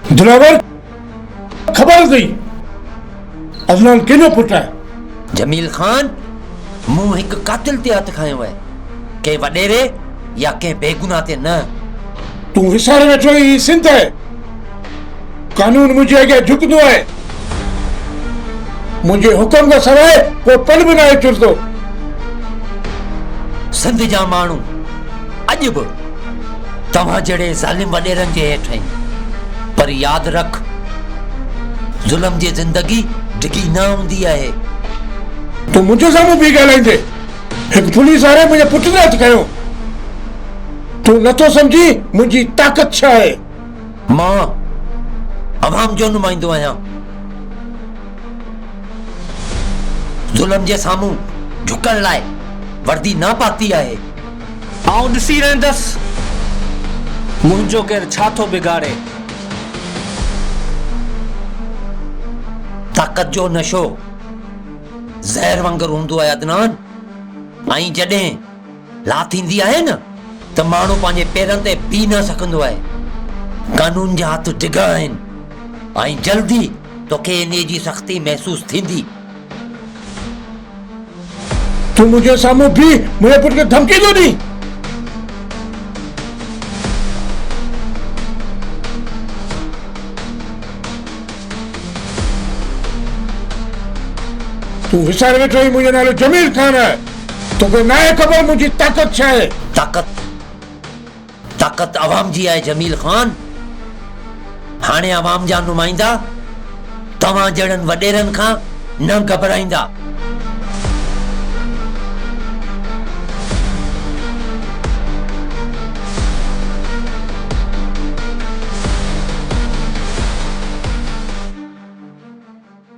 दिलावर खबर अथई अदनान केनो पुट है? जमील खान मूं एक कातिल ते हथ खयो है, के वडेरे या के बेगुनाह ते न। तू विसारे वेठो ही सिंध है, कानून मुझे अगे झुकदो है, मुझे हुक्म का सवाइ को पल भी ना चुरदो। सिंध जा माण्हू अॼु बि तव्हां जहिड़े ज़ालिम वॾेरनि जे हेठि आहिनि, पर यादि रख ज़ुल्म जी ज़िंदगी डिघी न हूंदी आहे। तू मुझे साम्हूं बि ॻाल्हाईंदे एक पुलिस वारे मुझे पुट ते हथ खयो। तू नथो समझी मुझी ताकत छा है? मां अवाम जो नुमाइंदो आहियां, ज़ुल्म जे साम्हूं झुकण लाइ वर्दी न पाती आहे। आउं ॾिसी रहंदसि मुंहिंजो केरु छा थो बिगाड़े। ताकत जो नशो ज़हर वांगुरु हूंदो आहे अदनान, ऐं जॾहिं ला थींदी आहे न त माण्हू पंहिंजे पेरनि ते बीह न सघंदो आहे। कानून जा हथ डिघा आहिनि ऐं जल्दी तोखे इन जी सख़्ती महसूस थींदी। तू मुझे साम्हूं भी मुझे पुट के धमकी दो दी। तू विसारे वेठो ही मुझे नालो जमील खान है, तोखे ना आहे खबर मुझी ताकत छा है? ताकत अवाम जी आहे जमील खान। हाणे अवाम जा नुमाइंदा तव्हां जहिड़नि वॾेरनि खां न घबराईंदा।